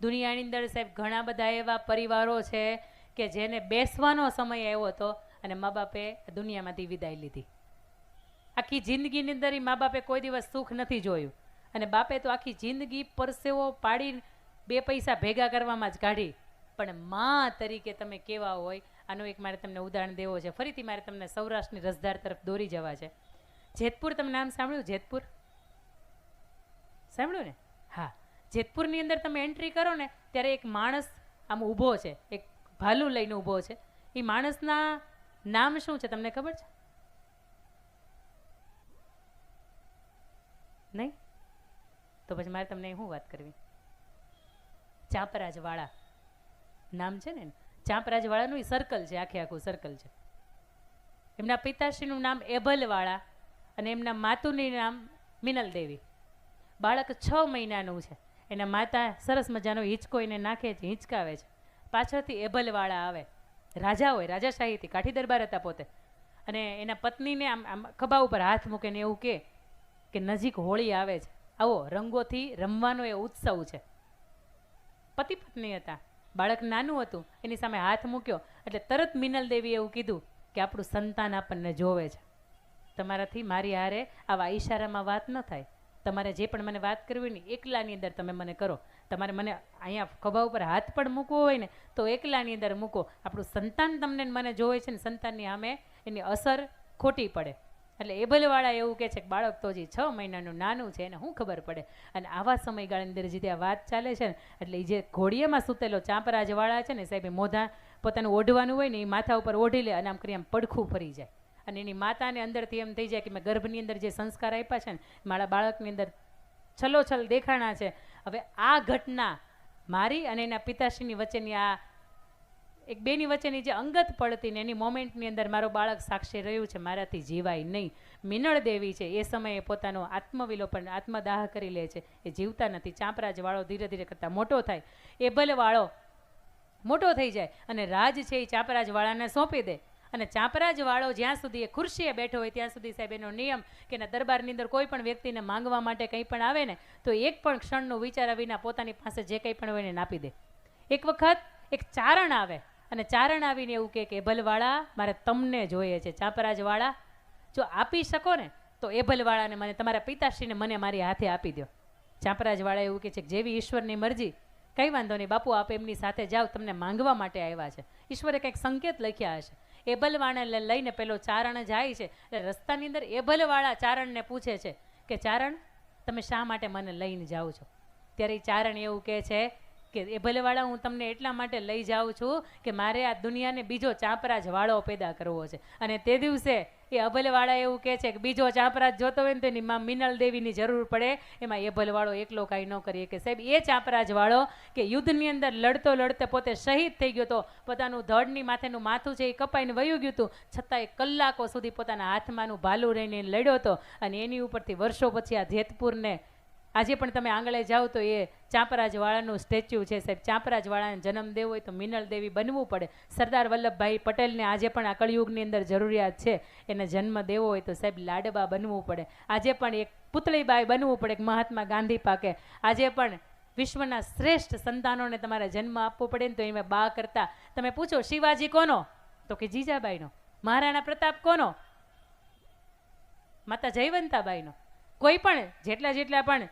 દુનિયાની અંદર સાહેબ ઘણા બધા એવા પરિવારો છે કે જેને બેસવાનો સમય આવ્યો હતો અને મા બાપે દુનિયામાંથી વિદાય લીધી. આખી જિંદગીની અંદર મા બાપે કોઈ દિવસ સુખ નથી જોયું અને બાપે તો આખી જિંદગી પરસેવો પાડી 2 પૈસા ભેગા કરવામાં જ કાઢી. પણ મા તરીકે તમે કેવા હોય, આનું એક મારે તમને ઉદાહરણ દેવો છે. ફરીથી મારે તમને સૌરાષ્ટ્રની રસધાર તરફ દોરી જવા છે. જેતપુર, તમે નામ સાંભળ્યું? જેતપુર સાંભળ્યું ને? હા, જેતપુરની અંદર તમે એન્ટ્રી કરો ને ત્યારે એક માણસ આમ ઊભો છે, એક ભાલું લઈને ઊભો છે. એ માણસના નામ શું છે તમને ખબર છે? નહીં? તો પછી મારે તમને શું વાત કરવી? ચાંપરાજવાળા નામ છે ને. ચાંપરાજવાળાનું એ સર્કલ છે, આખે આખું સર્કલ છે. એમના પિતાશ્રીનું નામ એભલવાળા અને એમના માતુનું નામ મિનલ દેવી. બાળક 6 મહિનાનું છે. એના માતા સરસ મજાનો હિંચકો એને નાખે છે, હિંચકાવે છે. પાછળથી એભલવાળા આવે. રાજા હોય, રાજાશાહીથી, કાઠી દરબાર હતા પોતે. અને એના પત્નીને આમ આમ ખભા ઉપર હાથ મૂકીને એવું કે નજીક હોળી આવે છે, આવો રંગોથી રમવાનો એ ઉત્સવ છે. પતિ પત્ની હતા, બાળક નાનું હતું, એની સામે હાથ મૂક્યો એટલે તરત મિનલ દેવીએ એવું કીધું કે આપણું સંતાન આપણને જોવે છે. તમારાથી મારી હારે આવા ઈશારામાં વાત ન થાય. તમારે જે પણ મને વાત કરવી ને એકલાની અંદર તમે મને કરો. તમારે મને અહીંયા ખભા ઉપર હાથ પણ મૂકવો હોય ને તો એકલાની અંદર મૂકો. આપણું સંતાન તમને મને જોવે છે ને સંતાનની સામે એની અસર ખોટી પડે. એટલે એભલવાળા એવું કહે છે કે બાળક તો હજી 6 મહિનાનું નાનું છે, એને શું ખબર પડે. અને આવા સમયગાળાની અંદર જે આ વાત ચાલે છે ને, એટલે એ જે ઘોડિયામાં સૂતેલો ચાંપરાજવાળા છે ને સાહેબ, એ મોઢા પોતાનું ઓઢવાનું હોય ને એ માથા ઉપર ઓઢી લે અને આમ કરી આમ પડખું ફરી જાય. અને એની માતાને અંદરથી એમ થઈ જાય કે મેં ગર્ભની અંદર જે સંસ્કાર આપ્યા છે ને મારા બાળકની અંદર છલોછલ દેખાણા છે. હવે આ ઘટના મારી અને એના પિતાશ્રીની વચ્ચેની આ એક બેની વચ્ચેની જે અંગત પડતી ને એની મોમેન્ટની અંદર મારો બાળક સાક્ષી રહ્યું છે. મારાથી જીવાય નહીં. મિનળ દેવી છે એ સમયે પોતાનો આત્મવિલોપન, આત્મદાહ કરી લે છે. એ જીવતા નથી. ચાંપરાજવાળો ધીરે ધીરે કરતાં મોટો થાય. એભલવાળો મોટો થઈ જાય અને રાજ છે એ ચાંપરાજવાળાને સોંપી દે. અને ચાંપરાજવાળો જ્યાં સુધી એ ખુરશીએ બેઠો હોય ત્યાં સુધી સાહેબ એનો નિયમ કે એના દરબારની અંદર કોઈ પણ વ્યક્તિને માંગવા માટે કંઈ પણ આવે ને તો એક પણ ક્ષણનું વિચાર્યા વિના પોતાની પાસે જે કંઈ પણ હોય એને આપી દે. એક વખત એક ચારણ આવે અને ચારણ આવીને એવું કહે કે એભલવાળા મારે તમને જોઈએ છે. ચાંપરાજવાળા જો આપી શકો ને તો એભલવાળાને મને, તમારા પિતાશ્રીને મને મારી હાથે આપી દો. ચાંપરાજવાળા એવું કહે છે કે જેવી ઈશ્વરની મરજી, કંઈ વાંધો નહીં બાપુ, આપ એમની સાથે જાઓ, તમને માંગવા માટે આવ્યા છે. ઈશ્વરે કંઈક સંકેત લખ્યા હશે. એભલવાળાને લઈને પેલો ચારણ જાય છે. એટલે રસ્તાની અંદર એભલવાળા ચારણને પૂછે છે કે ચારણ, તમે શા માટે મને લઈને જાઓ છો? ત્યારે એ ચારણ એવું કહે છે કે એભલવાળા, હું તમને એટલા માટે લઈ જાઉં છું કે મારે આ દુનિયાને બીજો ચાંપરાજવાળો પેદા કરવો છે. અને તે દિવસે એ અભલવાળા એવું કહે છે કે બીજો ચાંપરાજ જોતો હોય ને તો એની માં મિનલ દેવીની જરૂર પડે. એમાં એભલવાળો એકલો કાંઈ ન કરીએ કે સાહેબ એ ચાંપરાજવાળો કે યુદ્ધની અંદર લડતો લડતે પોતે શહીદ થઈ ગયો હતો. પોતાનું ધડની માથેનું માથું છે એ કપાઈને વયું ગયું હતું, છતાંય કલાકો સુધી પોતાના હાથમાંનું ભાલું રહીને લડ્યો હતો. અને એની ઉપરથી વર્ષો પછી આ જેતપુરને આજે પણ તમે આંગળે જાઓ તો એ ચાંપરાજવાળાનું સ્ટેચ્યુ છે સાહેબ. ચાંપરાજવાળાને જન્મ દેવો હોય તો મિનળ દેવી બનવું પડે. સરદાર વલ્લભભાઈ પટેલને આજે પણ આ કળિયુગની અંદર જરૂરિયાત છે. એને જન્મ દેવો હોય તો સાહેબ લાડબા બનવું પડે. આજે પણ એક પુતળીબાઈ બનવું પડે, એક મહાત્મા ગાંધી પાકે. આજે પણ વિશ્વના શ્રેષ્ઠ સંતાનોને તમારે જન્મ આપવો પડે ને તો એમાં બા કરતા તમે પૂછો શિવાજી કોનો તો કે જીજાબાઈનો, મહારાણા પ્રતાપ કોનો, માતા જયવંતાબાઈનો. કોઈ પણ જેટલા પણ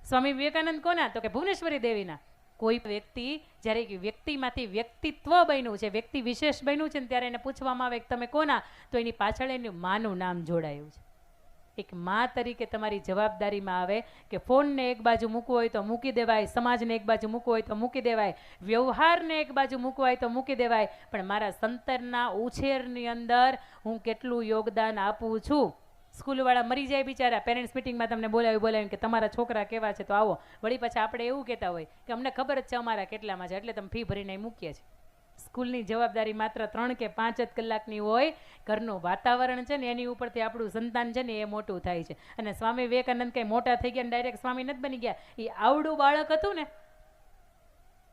સ્વામી વિવેકાનંદ કોના તો કે ભુવનેશ્વરી દેવીના. કોઈ વ્યક્તિ જ્યારે વ્યક્તિમાંથી વ્યક્તિત્વ બન્યું છે, વ્યક્તિ વિશેષ બન્યું છે ને ત્યારે એને પૂછવામાં આવે કે તમે કોના, તો એની પાછળ એનું માનું નામ જોડાયું છે. એક મા તરીકે તમારી જવાબદારીમાં આવે કે ફોનને એક બાજુ મૂકવો હોય તો મૂકી દેવાય, સમાજને એક બાજુ મૂકવો હોય તો મૂકી દેવાય, વ્યવહારને એક બાજુ મૂકવો હોય તો મૂકી દેવાય, પણ મારા સંતાનના ઉછેરની અંદર હું કેટલું યોગદાન આપું છું. સ્કૂલવાળા મરી જાય બિચારા, પેરેન્ટ્સ મિટિંગમાં તમને બોલાવીને કે તમારા છોકરા કેવા છે તો આવો. વળી પાછા આપણે એવું કહેતા હોય કે અમને ખબર જ છે અમારા કેટલામાં છે એટલે તમે ફી ભરીને મૂકીએ છીએ. સ્કૂલની જવાબદારી માત્ર 3 કે 5 જ કલાકની હોય. ઘરનું વાતાવરણ છે ને એની ઉપરથી આપણું સંતાન છે ને એ મોટું થાય છે. અને સ્વામી વિવેકાનંદ કંઈ મોટા થઈ ગયા ને ડાયરેક્ટ સ્વામી નથી બની ગયા. એ આવડું બાળક હતું ને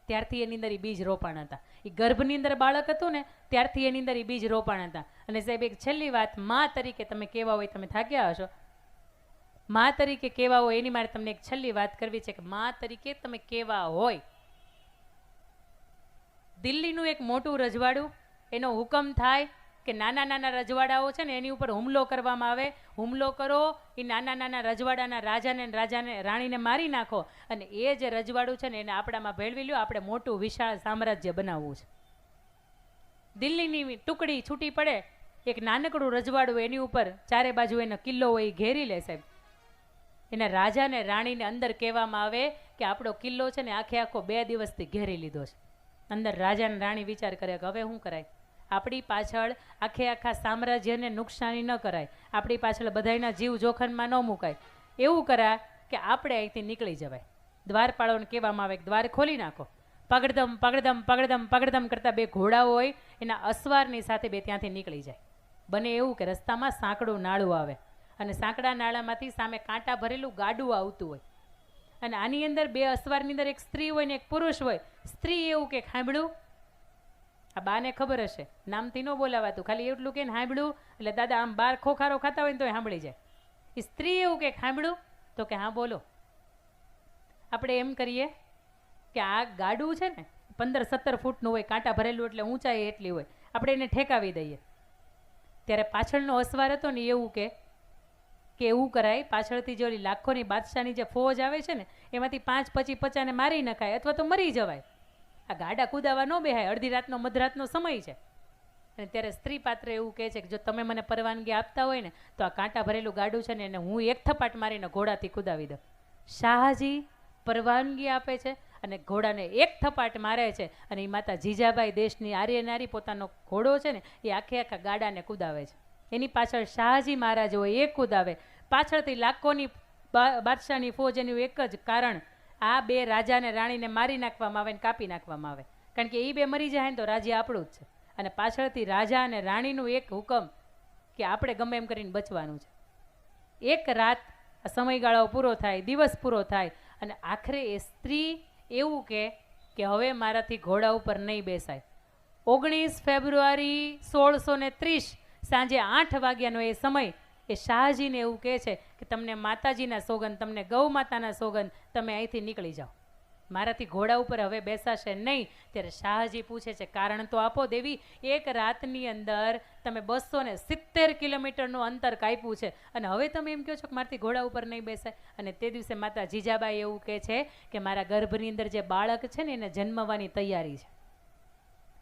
ત્યારથી એની અંદર એ બીજ રોપાણ હતા. એ ગર્ભની અંદર બાળક હતું ને ત્યારથી એની અંદર એ બીજ રોપાણ હતા. અને સાહેબ એક છેલ્લી વાત, મા તરીકે તમે કેવા હોય, તમે થાક્યા હશો, મા તરીકે કેવા હોય એની મારે તમને એક છેલ્લી વાત કરવી છે કે મા તરીકે તમે કેવા હોય. દિલ્હીનું એક મોટું રજવાડું, એનો હુકમ થાય કે નાના નાના રજવાડાઓ છે ને એની ઉપર હુમલો કરવામાં આવે, હુમલો કરો, એ નાના નાના રજવાડાના રાજાને રાણીને મારી નાખો, અને એ જે રજવાડું છે ને એને આપણામાં ભેળવી લ્યો, આપણે મોટું વિશાળ સામ્રાજ્ય બનાવવું છે. દિલ્હીની ટુકડી છૂટી પડે, એક નાનકડું રજવાડું, એની ઉપર ચારે બાજુ એનો કિલ્લો હોય, એ ઘેરી લે સાહેબ. એના રાજાને રાણીને અંદર કહેવામાં આવે કે આપણો કિલ્લો છે ને આખો 2 દિવસથી ઘેરી લીધો છે. અંદર રાજા રાણી વિચાર કરે કે હવે શું કરાય, આપણી પાછળ આખા સામ્રાજ્યને નુકસાની ન કરાય, આપણી પાછળ બધાના જીવ જોખમમાં ન મુકાય, એવું કરાય કે આપણે અહીંથી નીકળી જવાય. દ્વારપાળોને કહેવામાં આવે કે દ્વાર ખોલી નાખો. પગડદમ પગડદમ પગડદમ પગડદમ કરતા 2 ઘોડાઓ હોય, એના અસવારની સાથે 2 ત્યાંથી નીકળી જાય. બને એવું કે રસ્તામાં સાંકડું નાળું આવે, અને સાંકડા નાળામાંથી સામે કાંટા ભરેલું ગાડું આવતું હોય, અને આની અંદર 2 અસવારની અંદર એક સ્ત્રી હોય ને એક પુરુષ હોય. સ્ત્રી એવું કે સાંભળ્યું, આ બાને ખબર હશે, નામથી ન બોલાવાતું, ખાલી એટલું કે સાંભળ્યું એટલે દાદા આમ બાર ખોખારો ખાતા હોય ને તો સાંભળી જાય. એ સ્ત્રી એવું કે સાંભળ્યું, તો કે હા બોલો. આપણે એમ કરીએ કે આ ગાડું છે ને 15-17 ફૂટનું હોય, કાંટા ભરેલું એટલે ઊંચાઈ એટલી હોય, આપણે એને ઠેકાવી દઈએ. ત્યારે પાછળનો અસવાર હતો ને એવું કે એવું કરાય, પાછળથી જો લાખોની બાદશાહની જે ફોજ આવે છે ને એમાંથી 5-25 ને મારી નખાય, અથવા તો મરી જવાય. આ ગાડા કુદાવા ન બેહાય, અડધી રાતનો મધરાતનો સમય છે. અને ત્યારે સ્ત્રી પાત્ર એવું કહે છે કે જો તમે મને પરવાનગી આપતા હોય ને તો આ કાંટા ભરેલું ગાડું છે ને એને હું એક થપાટ મારીને ઘોડાથી કુદાવી દઉં. શાહજી પરવાનગી આપે છે અને ઘોડાને એક થપાટ મારે છે, અને એ માતા જીજાબાઈ દેશની આર્ય નારી પોતાનો ઘોડો છે ને એ આખા ગાડાને કુદાવે છે. એની પાછળ શાહજી મહારાજ હોય, એ કુદાવે. પાછળથી લાખોની બાદશાહની ફોજ, એનું એક જ કારણ, આ 2 રાજાને રાણીને મારી નાખવામાં આવે ને કાપી નાખવામાં આવે, કારણ કે એ 2 મરી જાય ને તો રાજ્ય આપણું જ છે. અને પાછળથી રાજા અને રાણીનું એક હુકમ કે આપણે ગમે એમ કરીને બચવાનું છે. એક રાત સમયગાળો પૂરો થાય, દિવસ પૂરો થાય, અને આખરે એ સ્ત્રી એવું કે હવે મારાથી ઘોડા ઉપર નહીં બેસાય. 19 ફેબ્રુઆરી 1630 સાંજે 8 વાગ્યાનો એ સમય, એ શાહજીને એવું કહે છે કે તમને માતાજીના સોગંદ, તમને ગૌ માતાના સોગંદ, તમે અહીંથી નીકળી જાઓ, મારાથી ઘોડા ઉપર હવે બેસાશે નહીં. ત્યારે શાહજી પૂછે છે કારણ તો આપો દેવી, એક રાતની અંદર તમે 270 કિલોમીટરનું અંતર કાપ્યું છે, અને હવે તમે એમ કહો છો કે મારાથી ઘોડા ઉપર નહીં બેસાય. અને તે દિવસે માતા જીજાબાઈ એવું કહે છે કે મારા ગર્ભની અંદર જે બાળક છે ને એને જન્મવાની તૈયારી છે,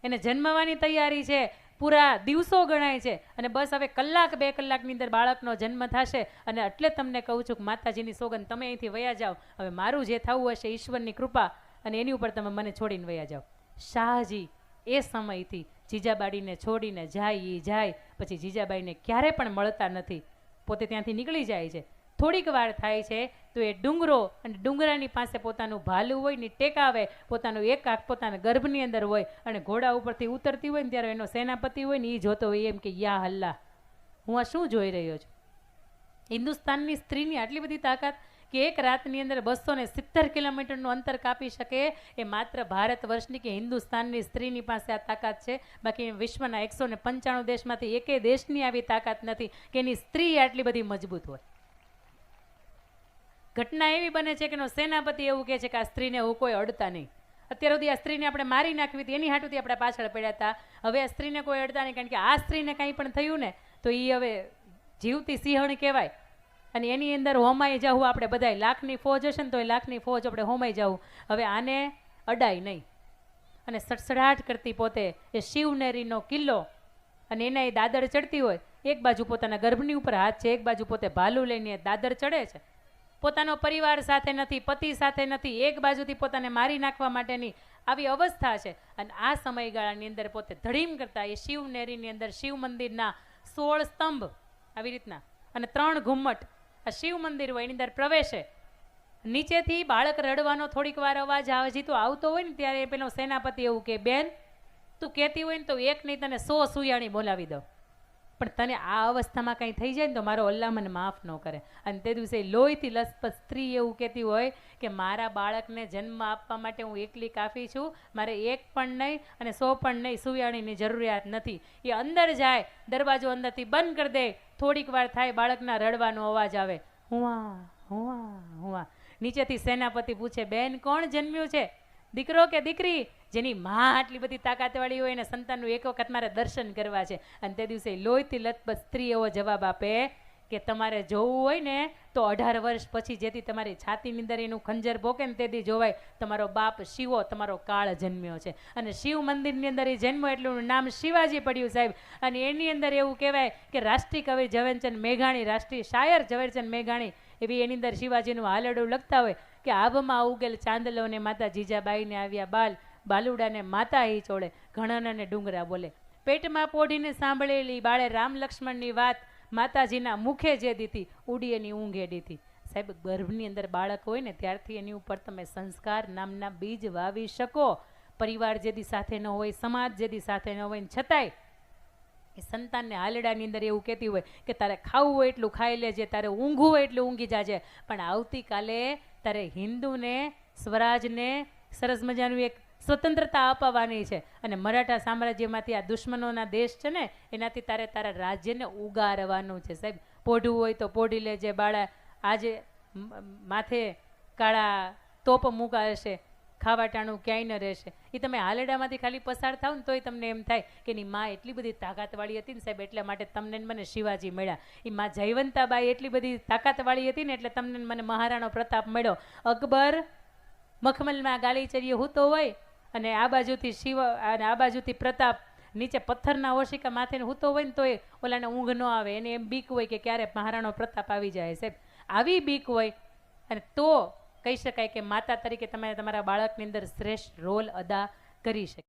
એને જન્મવાની તૈયારી છે, પૂરા દિવસો ગણાય છે, અને બસ હવે 1-2 કલાકની અંદર બાળકનો જન્મ થશે. અને એટલે તમને કહું છું કે માતાજીની સોગંદ, તમે અહીંથી વયા જાઓ, હવે મારું જે થવું હશે ઈશ્વરની કૃપા, અને એની ઉપર તમે મને છોડીને વયા જાઓ. શાહજી એ સમયથી જીજાબાઈને છોડીને જાય, પછી જીજાબાઈને ક્યારે પણ મળતા નથી, પોતે ત્યાંથી નીકળી જાય છે. થોડીક વાર થાય છે તો એ ડુંગરો, અને ડુંગરાની પાસે પોતાનું ભાલું હોય ને ટેકાવે, પોતાનું એક આંખ પોતાના ગર્ભની અંદર હોય, અને ઘોડા ઉપરથી ઉતરતી હોય ને ત્યારે એનો સેનાપતિ હોય ને એ જોતો હોય એમ કે યા હલ્લા, હું આ શું જોઈ રહ્યો છું. હિન્દુસ્તાનની સ્ત્રીની આટલી બધી તાકાત કે એક રાતની અંદર 270 કિલોમીટરનું અંતર કાપી શકે, એ માત્ર ભારત વર્ષની કે હિન્દુસ્તાનની સ્ત્રીની પાસે આ તાકાત છે. બાકી વિશ્વના 195 દેશમાંથી એકે દેશની આવી તાકાત નથી કે એની સ્ત્રી આટલી બધી મજબૂત હોય. ઘટના એવી બને છે કે એનો સેનાપતિ એવું કહે છે કે આ સ્ત્રીને હું કોઈ અડતા નહીં. અત્યાર સુધી આ સ્ત્રીને આપણે મારી નાખવી હતી, એની હાટુથી આપણે પાછળ પડ્યા હતા. હવે આ સ્ત્રીને કોઈ અડતા નહીં, કારણ કે આ સ્ત્રીને કંઈ પણ થયું ને તો એ હવે જીવતી સિંહણ કહેવાય, અને એની અંદર હોમાઈ જવું આપણે બધાય. લાખની ફોજ હશે ને તો એ લાખની ફોજ આપણે હોમાઈ જવું. હવે આને અડાય નહીં. અને સડસડાટ કરતી પોતે એ શિવનેરીનો કિલ્લો, અને એના એ દાદર ચડતી હોય, એક બાજુ પોતાના ગર્ભની ઉપર હાથ છે, એક બાજુ પોતે ભાલું લઈને દાદર ચડે છે. પોતાનો પરિવાર સાથે નથી, પતિ સાથે નથી, એક બાજુથી પોતાને મારી નાખવા માટેની આવી અવસ્થા છે. અને આ સમયગાળાની અંદર પોતે ધડીમ કરતા એ શિવનેરીની અંદર શિવ મંદિરના 16 સ્તંભ આવી રીતના અને 3 ઘુમ્મટ, આ શિવ મંદિર હોય એની અંદર પ્રવેશે. નીચેથી બાળક રડવાનો થોડીક વાર અવાજ હજી તો આવતો હોય ને ત્યારે પેલો સેનાપતિ એવું કે બેન તું કહેતી હોય ને તો એક નહીં તને 100 સુયાણી બોલાવી દઉં, પણ તને આ અવસ્થામાં કંઈ થઈ જાય ને તો મારો અલ્લાહ મને માફ ન કરે. અને તે દિવસે લોહીથી લથપથ સ્ત્રી એવું કહેતી હોય કે મારા બાળકને જન્મ આપવા માટે હું એકલી કાફી છું, મારે એક પણ નહીં અને 100 પણ નહીં સુયાણીની જરૂરિયાત નથી. એ અંદર જાય, દરવાજો અંદરથી બંધ કરી દે, થોડીક વાર થાય બાળકના રડવાનો અવાજ આવે, હુઆ હુઆ હુઆ. નીચેથી સેનાપતિ પૂછે બેન કોણ જન્મ્યું છે? દીકરો કે દીકરી જેની માં આટલી બધી તાકાતવાળી હોય એને સંતાનનું એક વખત મારે દર્શન કરવા છે, અને તે દિવસે લોહીથી લથપથ સ્ત્રી એવો જવાબ આપે કે તમારે જોવું હોય ને તો 18 વર્ષ પછી જેથી તમારી છાતીની અંદર એનું ખંજર ભોકે ને તેથી જોવાય તમારો બાપ શિવો તમારો કાળ જન્મ્યો છે, અને શિવ મંદિરની અંદર એ જન્મ એટલું નામ શિવાજી પડ્યું સાહેબ. અને એની અંદર એવું કહેવાય કે રાષ્ટ્રીય કવિ ઝવેરચંદ મેઘાણી, રાષ્ટ્રીય શાયર ઝવેરચંદ મેઘાણી એવી એની અંદર શિવાજીનું હાલરડું લખતા હોય કે આભમાં ઉગેલ ચાંદલોને માતા જીજાબાઈને આવ્યા બાલ, બાલુડાને માતા હી ચોળે, ઘણાને ડુંગરા બોલે, પેટમાં પોઢીને સાંભળેલી બાળે રામ લક્ષ્મણની વાત, માતાજીના મુખે જે દીધી ઉડી એની ઊંઘે દીધી. સાહેબ ગર્ભની અંદર બાળક હોય ને ત્યારથી એની ઉપર તમે સંસ્કાર નામના બીજ વાવી શકો. પરિવાર જેદી સાથે ન હોય, સમાજ જેદી સાથે ન હોય, છતાંય એ સંતાનને હાલડાની અંદર એવું કહેતી હોય કે તારે ખાવું હોય એટલું ખાઈ લેજે, તારે ઊંઘવું હોય એટલું ઊંઘી જાજે, પણ આવતીકાલે તારે હિન્દુને, સ્વરાજને સરસ મજાનું એક સ્વતંત્રતા અપાવવાની છે, અને મરાઠા સામ્રાજ્યમાંથી આ દુશ્મનોના દેશ છે ને એનાથી તારે તારા રાજ્યને ઉગારવાનું છે. સાહેબ પોઢવું હોય તો પોઢી લેજે બાળા, આજે માથે કાળા તોપ મૂકા હશે, ખાવાટાણું ક્યાંય ન રહેશે. એ તમે હાલેડામાંથી ખાલી પસાર થાવ ને તોય તમને એમ થાય કે એની માં એટલી બધી તાકાતવાળી હતી ને સાહેબ, એટલા માટે તમને મને શિવાજી મળ્યા. એ માં જયવંતાબાઈ એટલી બધી તાકાતવાળી હતી ને એટલે તમને મને મહારાણો પ્રતાપ મળ્યો. અકબર મખમલમાં ગાલીચર્યો હૂતો હોય અને આ બાજુથી શિવ અને આ બાજુથી પ્રતાપ નીચે પથ્થરના ઓશિકા માથે હૂતો હોય ને તોય ઓલાને ઊંઘ ન આવે, એને એમ બીક હોય કે ક્યારે મહારાણો પ્રતાપ આવી જાય. સાહેબ આવી બીક હોય અને તો કહી શકાય કે માતા તરીકે તમે તમારા બાળકની અંદર શ્રેષ્ઠ રોલ અદા કરી શકે.